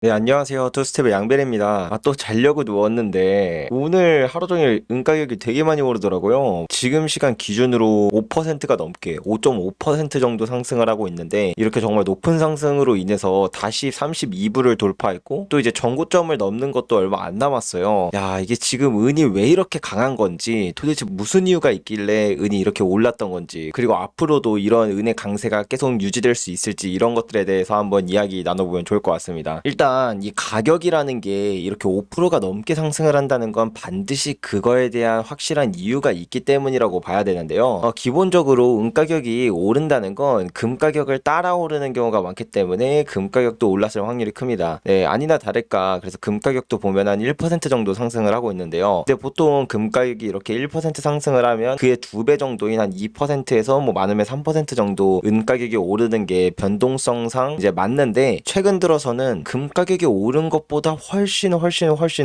네, 안녕하세요. 투스텝의 양배래입니다. 또 자려고 누웠는데, 오늘 하루 종일 은가격이 되게 많이 오르더라고요. 지금 시간 기준으로 5%가 넘게, 5.5% 정도 상승을 하고 있는데, 이렇게 정말 높은 상승으로 인해서 다시 32불을 돌파했고, 또 이제 전고점을 넘는 것도 얼마 안 남았어요. 야, 이게 지금 은이 왜 이렇게 강한 건지, 도대체 무슨 이유가 있길래 은이 이렇게 올랐던 건지, 그리고 앞으로도 이런 은의 강세가 계속 유지될 수 있을지, 이런 것들에 대해서 한번 이야기 나눠보면 좋을 것 같습니다. 일단, 이 가격이라는 게 이렇게 5%가 넘게 상승을 한다는 건 반드시 그거에 대한 확실한 이유가 있기 때문이라고 봐야 되는데요. 기본적으로 은 가격이 오른다는 건 금 가격을 따라 오르는 경우가 많기 때문에 금 가격도 올랐을 확률이 큽니다. 네, 아니나 다를까. 그래서 금 가격도 보면 한 1% 정도 상승을 하고 있는데요. 근데 보통 금 가격이 이렇게 1% 상승을 하면 그의 2배 정도인 한 2%에서 뭐 많으면 3% 정도 은 가격이 오르는 게 변동성상 이제 맞는데, 최근 들어서는 금 가격이 오른 것보다 훨씬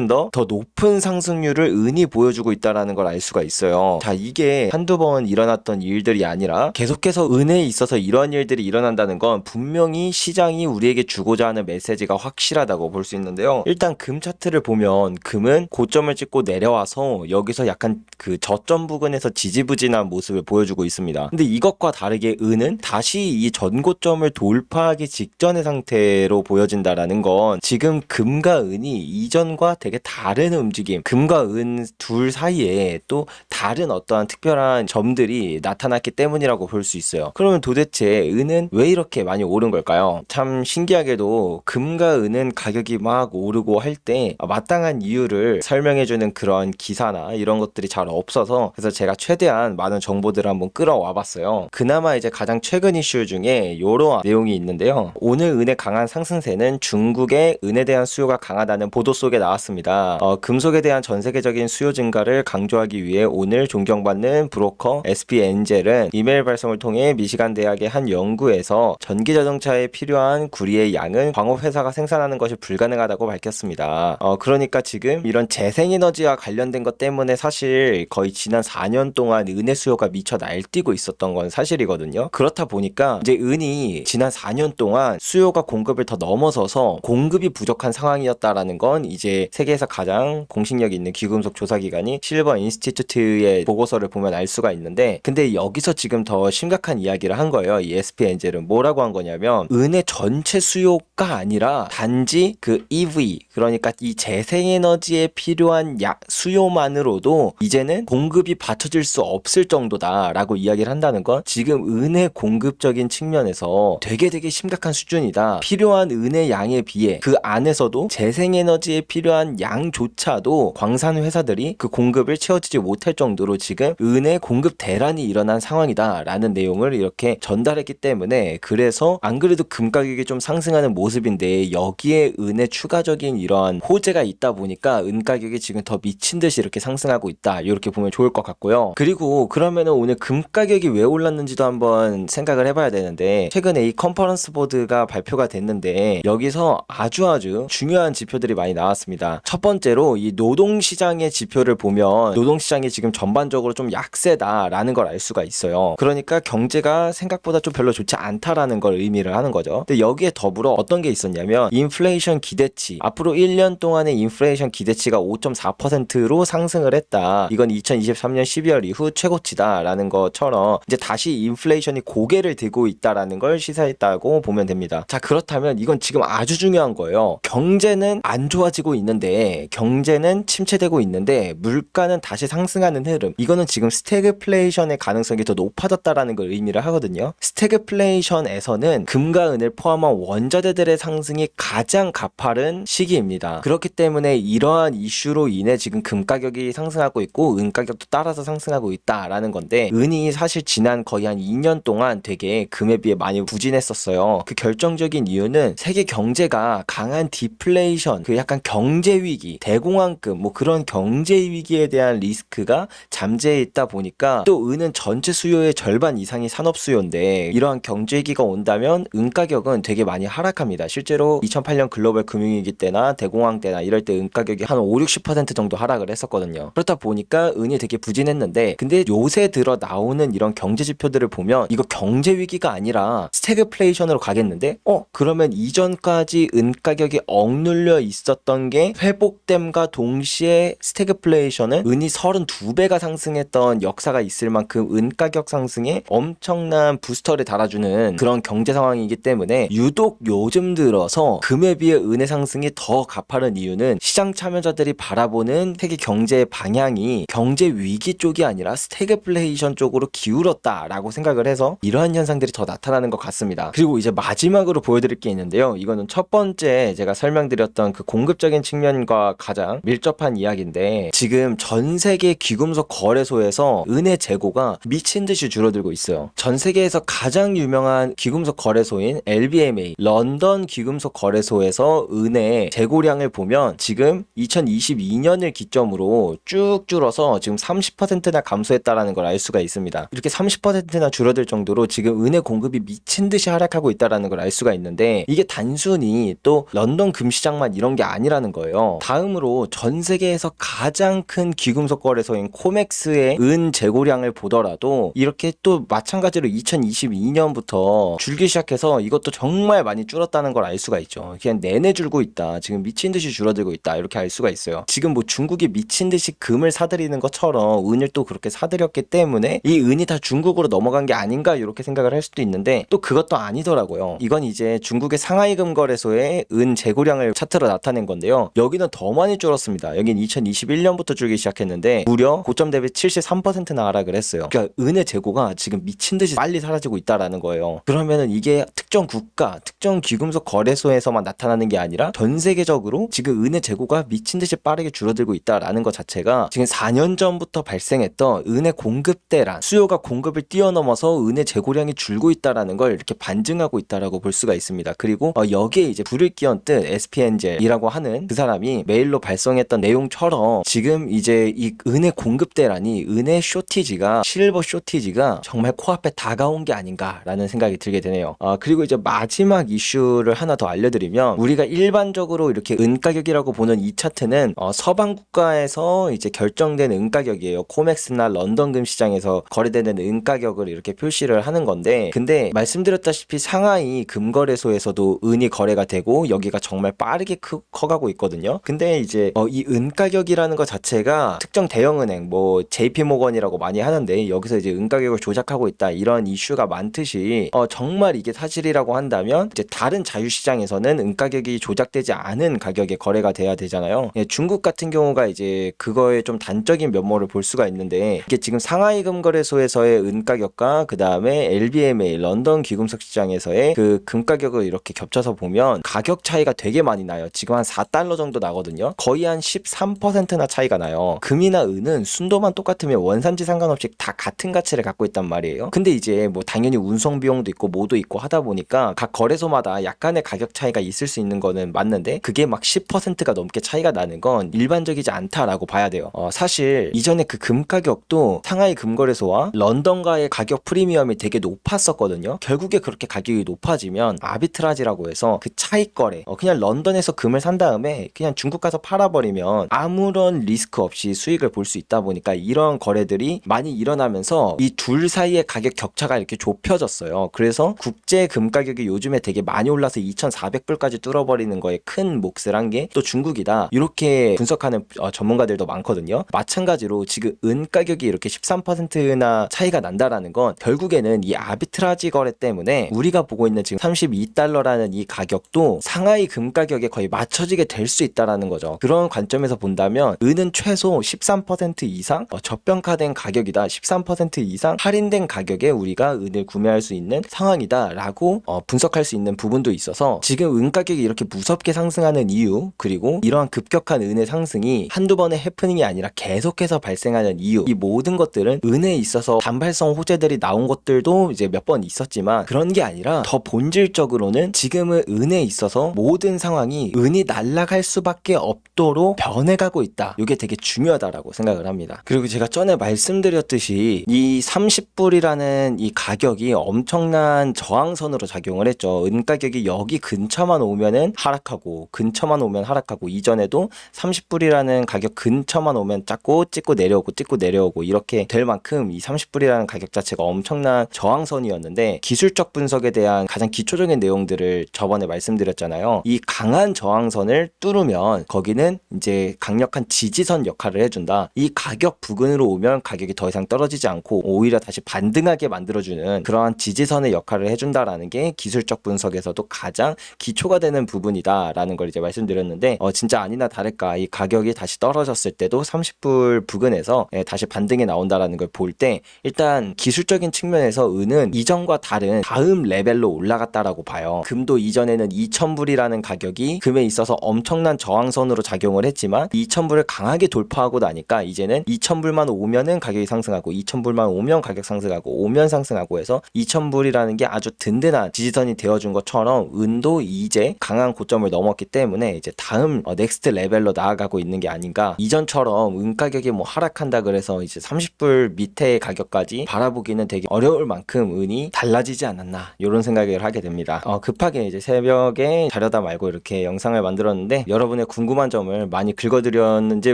더 높은 상승률을 은이 보여주고 있다라는 걸 알 수가 있어요. 자, 이게 한두 번 일어났던 일들이 아니라 계속해서 은에 있어서 이런 일들이 일어난다는 건 분명히 시장이 우리에게 주고자 하는 메시지가 확실하다고 볼 수 있는데요. 일단 금 차트를 보면 금은 고점을 찍고 내려와서 여기서 약간 그 저점 부근에서 지지부진한 모습을 보여주고 있습니다. 근데 이것과 다르게 은은 다시 이 전고점을 돌파하기 직전의 상태로 보여진다라는 건 지금 금과 은이 이전과 되게 다른 움직임, 금과 은 둘 사이에 또 다른 어떠한 특별한 점들이 나타났기 때문이라고 볼 수 있어요. 그러면 도대체 은은 왜 이렇게 많이 오른 걸까요? 참 신기하게도 금과 은은 가격이 막 오르고 할 때 마땅한 이유를 설명해주는 그런 기사나 이런 것들이 잘 없어서, 그래서 제가 최대한 많은 정보들을 한번 끌어와 봤어요. 그나마 이제 가장 최근 이슈 중에 이러한 내용이 있는데요. 오늘 은의 강한 상승세는 중국의 은에 대한 수요가 강하다는 보도 속에 나왔습니다. 금속에 대한 전 세계적인 수요 증가를 강조하기 위해 오늘 존경받는 브로커 SP엔젤은 이메일 발송을 통해 미시간 대학의 한 연구에서 전기 자동차에 필요한 구리의 양은 광업 회사가 생산하는 것이 불가능하다고 밝혔습니다. 그러니까 지금 이런 재생에너지와 관련된 것 때문에 사실 거의 지난 4년 동안 은의 수요가 미쳐 날뛰고 있었던 건 사실이거든요. 그렇다 보니까 이제 은이 지난 4년 동안 수요가 공급을 더 넘어서서 공급이 부족한 상황이었다라는 건 이제 세계에서 가장 공신력 있는 귀금속 조사기관이 실버 인스티튜트의 보고서를 보면 알 수가 있는데, 근데 여기서 지금 더 심각한 이야기를 한 거예요. 이 SP엔젤은 뭐라고 한 거냐면, 은의 전체 수요가 아니라 단지 그 EV, 그러니까 이 재생에너지에 필요한 수요만으로도 이제는 공급이 받쳐질 수 없을 정도다라고 이야기를 한다는 건 지금 은의 공급적인 측면에서 되게 심각한 수준이다. 필요한 은의 양에 비해 그 안에서도 재생에너지에 필요한 양조차도 광산 회사들이 그 공급을 채워주지 못할 정도로 지금 은의 공급 대란이 일어난 상황이다라는 내용을 이렇게 전달했기 때문에, 그래서 안 그래도 금 가격이 좀 상승하는 모습인데 여기에 은의 추가적인 이러한 호재가 있다 보니까 은 가격이 지금 더 미친 듯이 이렇게 상승하고 있다, 이렇게 보면 좋을 것 같고요. 그리고 그러면은 오늘 금 가격이 왜 올랐는지도 한번 생각을 해봐야 되는데, 최근에 이 컨퍼런스 보드가 발표가 됐는데 여기서 아주 중요한 지표들이 많이 나왔습니다. 첫 번째로 이 노동시장의 지표를 보면 노동시장이 지금 전반적으로 좀 약세다라는 걸 알 수가 있어요. 그러니까 경제가 생각보다 좀 별로 좋지 않다라는 걸 의미를 하는 거죠. 근데 여기에 더불어 어떤 게 있었냐면, 인플레이션 기대치, 앞으로 1년 동안의 인플레이션 기대치가 5.4%로 상승을 했다. 이건 2023년 12월 이후 최고치다라는 것처럼 이제 다시 인플레이션이 고개를 들고 있다라는 걸 시사했다고 보면 됩니다. 자, 그렇다면 이건 지금 아주 중요한 거예요. 경제는 안 좋아지고 있는데, 경제는 침체되고 있는데 물가는 다시 상승하는 흐름, 이거는 지금 스태그플레이션의 가능성이 더 높아졌다라는 걸 의미를 하거든요. 스태그플레이션에서는 금과 은을 포함한 원자재들의 상승이 가장 가파른 시기입니다. 그렇기 때문에 이러한 이슈로 인해 지금 금 가격이 상승하고 있고 은 가격도 따라서 상승하고 있다라는 건데, 은이 사실 지난 거의 한 2년 동안 되게 금에 비해 많이 부진했었어요. 그 결정적인 이유는 세계 경제가 강한 디플레이션, 그 약간 경제 위기, 대공황급 뭐 그런 경제 위기에 대한 리스크가 잠재해 있다 보니까, 또 은은 전체 수요의 절반 이상이 산업 수요인데 이러한 경제 위기가 온다면 은 가격은 되게 많이 하락합니다. 실제로 2008년 글로벌 금융위기 때나 대공황 때나 이럴 때 은 가격이 한 5, 60% 정도 하락을 했었거든요. 그렇다 보니까 은이 되게 부진했는데, 근데 요새 들어 나오는 이런 경제 지표들을 보면 이거 경제 위기가 아니라 스태그플레이션으로 가겠는데, 그러면 이전까지 은 은 가격이 억눌려 있었던 게 회복됨과 동시에 스태그플레이션은 은이 32배가 상승했던 역사가 있을 만큼 은 가격 상승에 엄청난 부스터를 달아주는 그런 경제 상황이기 때문에 유독 요즘 들어서 금에 비해 은의 상승이 더 가파른 이유는 시장 참여자들이 바라보는 세계 경제의 방향이 경제 위기 쪽이 아니라 스태그플레이션 쪽으로 기울었다라고 생각을 해서 이러한 현상들이 더 나타나는 것 같습니다. 그리고 이제 마지막으로 보여드릴 게 있는데요. 이거는 첫 번째 제가 설명드렸던 그 공급적인 측면과 가장 밀접한 이야기인데, 지금 전 세계 귀금속 거래소에서 은의 재고가 미친 듯이 줄어들고 있어요. 전 세계에서 가장 유명한 귀금속 거래소인 LBMA 런던 귀금속 거래소에서 은의 재고량을 보면 지금 2022년을 기점으로 쭉 줄어서 지금 30%나 감소했다라는 걸 알 수가 있습니다. 이렇게 30%나 줄어들 정도로 지금 은의 공급이 미친 듯이 하락하고 있다라는 걸 알 수가 있는데, 이게 단순히 또 런던 금시장만 이런 게 아니라는 거예요. 다음으로 전 세계에서 가장 큰 귀금속 거래소인 코맥스의 은 재고량을 보더라도 이렇게 또 마찬가지로 2022년부터 줄기 시작해서 이것도 정말 많이 줄었다는 걸 알 수가 있죠. 그냥 내내 줄고 있다, 지금 미친 듯이 줄어들고 있다, 이렇게 알 수가 있어요. 지금 뭐 중국이 미친 듯이 금을 사들이는 것처럼 은을 또 그렇게 사들였기 때문에 이 은이 다 중국으로 넘어간 게 아닌가, 이렇게 생각을 할 수도 있는데 또 그것도 아니더라고요. 이건 이제 중국의 상하이 금거래소의 은 재고량을 차트로 나타낸 건데요. 여기는 더 많이 줄었습니다. 여긴 2021년부터 줄기 시작했는데 무려 고점 대비 73%나 하락을 했어요. 그러니까 은의 재고가 지금 미친 듯이 빨리 사라지고 있다라는 거예요. 그러면은 이게 특정 국가, 특정 귀금속 거래소에서만 나타나는 게 아니라 전 세계적으로 지금 은의 재고가 미친 듯이 빠르게 줄어들고 있다라는 것 자체가 지금 4년 전부터 발생했던 은의 공급 대란, 수요가 공급을 뛰어넘어서 은의 재고량이 줄고 있다라는 걸 이렇게 반증하고 있다라고 볼 수가 있습니다. 그리고 여기에 이제 불을 끼얹듯 SPN젤이라고 하는 그 사람이 메일로 발송했던 내용처럼 지금 이제 이 은의 공급 대란이, 은의 쇼티지가, 실버 쇼티지가 정말 코앞에 다가온 게 아닌가라는 생각이 들게 되네요. 그리고 이제 마지막 이슈를 하나 더 알려드리면, 우리가 일반적으로 이렇게 은 가격이라고 보는 이 차트는 서방 국가에서 이제 결정된 은 가격이에요. 코맥스나 런던 금시장에서 거래되는 은 가격을 이렇게 표시를 하는 건데, 근데 말씀드렸다시피 상하이 금거래소에서도 은이 거래가 되고 여기가 정말 빠르게 커가고 있거든요. 근데 이제 이 은 가격이라는 것 자체가 특정 대형은행, 뭐 JP모건이라고 많이 하는데 여기서 이제 은 가격을 조작하고 있다, 이런 이슈가 많듯이 정말 이게 사실이라고 한다면 이제 다른 자유시장에서는 은 가격이 조작되지 않은 가격에 거래가 돼야 되잖아요. 중국 같은 경우가 이제 그거에 좀 단적인 면모를 볼 수가 있는데, 이게 지금 상하이 금거래소에서의 은 가격과 그 다음에 LBMA 런던 귀금속 시장에서의 그 금 가격을 이렇게 겹쳐서 보면 가격 차이가 되게 많이 나요. 지금 한 4달러 정도 나거든요. 거의 한 13%나 차이가 나요. 금이나 은은 순도만 똑같으면 원산지 상관없이 다 같은 가치를 갖고 있단 말이에요. 근데 이제 뭐 당연히 운송 비용도 있고 뭐도 있고 하다 보니까 각 거래소마다 약간의 가격 차이가 있을 수 있는 거는 맞는데, 그게 막 10%가 넘게 차이가 나는 건 일반적이지 않다라고 봐야 돼요. 사실 이전에 그 금 가격도 상하이 금거래소와 런던가의 가격 프리미엄이 되게 높았었거든요. 결국에 그렇게 가격이 높아지면 아비트라지라고 해서 그 차익 거래, 그냥 런던에서 금을 산 다음에 그냥 중국 가서 팔아버리면 아무런 리스크 없이 수익을 볼 수 있다 보니까 이런 거래들이 많이 일어나면서 이 둘 사이의 가격 격차가 이렇게 좁혀졌어요. 그래서 국제 금 가격이 요즘에 되게 많이 올라서 2,400불까지 뚫어버리는 거에 큰 몫을 한 게 또 중국이다, 이렇게 분석하는 전문가들도 많거든요. 마찬가지로 지금 은 가격이 이렇게 13%나 차이가 난다라는 건 결국에는 이 아비트라지 거래 때문에 우리가 보고 있는 지금 32달러라는 이 가격도 상하이 금 가격에 거의 맞춰지게 될 수 있다라는 거죠. 그런 관점에서 본다면 은은 최소 13% 이상 저평가된 가격이다, 13% 이상 할인된 가격에 우리가 은을 구매할 수 있는 상황이다라고 분석할 수 있는 부분도 있어서, 지금 은 가격이 이렇게 무섭게 상승하는 이유, 그리고 이러한 급격한 은의 상승이 한두 번의 해프닝이 아니라 계속해서 발생하는 이유, 이 모든 것들은 은에 있어서 단발성 호재들이 나온 것들도 이제 몇 번 있었지만 그런 게 아니라 더 본질적으로는 지금은 은에 있어서 모든 상황이 은이 날아갈 수밖에 없도록 변해가고 있다, 이게 되게 중요하다라고 생각을 합니다. 그리고 제가 전에 말씀드렸듯이 이 30불이라는 이 가격이 엄청난 저항선으로 작용을 했죠. 은 가격이 여기 근처만 오면은 하락하고, 근처만 오면 하락하고, 이전에도 30불이라는 가격 근처만 오면 찍고 내려오고 찍고 내려오고 이렇게 될 만큼 이 30불이라는 가격 자체가 엄청난 저항선이었는데, 기술적 분석에 대한 가장 기초적인 내용들을 저번에 말씀드렸 저항선이었잖아요. 이 강한 저항선을 뚫으면 거기는 이제 강력한 지지선 역할을 해준다. 이 가격 부근으로 오면 가격이 더 이상 떨어지지 않고 오히려 다시 반등하게 만들어주는 그러한 지지선의 역할을 해준다라는 게 기술적 분석에서도 가장 기초가 되는 부분이다라는 걸 이제 말씀드렸는데 진짜 아니나 다를까 이 가격이 다시 떨어졌을 때도 30불 부근에서 다시 반등이 나온다라는 걸 볼 때 일단 기술적인 측면에서 은은 이전과 다른 다음 레벨로 올라갔다라고 봐요. 금도 이전에는 2000불이라는 가격이 금에 있어서 엄청난 저항선으로 작용을 했지만 2000불을 강하게 돌파하고 나니까 이제는 2000불만 오면은 가격이 상승하고 2000불만 오면 가격 상승하고 오면 상승하고 해서 2000불이라는 게 아주 든든한 지지선이 되어준 것처럼 은도 이제 강한 고점을 넘었기 때문에 이제 다음 넥스트 레벨로 나아가고 있는 게 아닌가. 이전처럼 은 가격이 뭐 하락한다 그래서 이제 30불 밑에 가격까지 바라보기는 되게 어려울 만큼 은이 달라지지 않았나 이런 생각을 하게 됩니다. 급하게 이제 새벽에 자려다 말고 이렇게 영상을 만들었는데 여러분의 궁금한 점을 많이 긁어드렸는지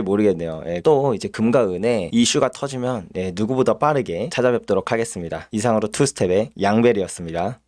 모르겠네요. 또 이제 금과 은의 이슈가 터지면 누구보다 빠르게 찾아뵙도록 하겠습니다. 이상으로 투스텝의 양벨이었습니다.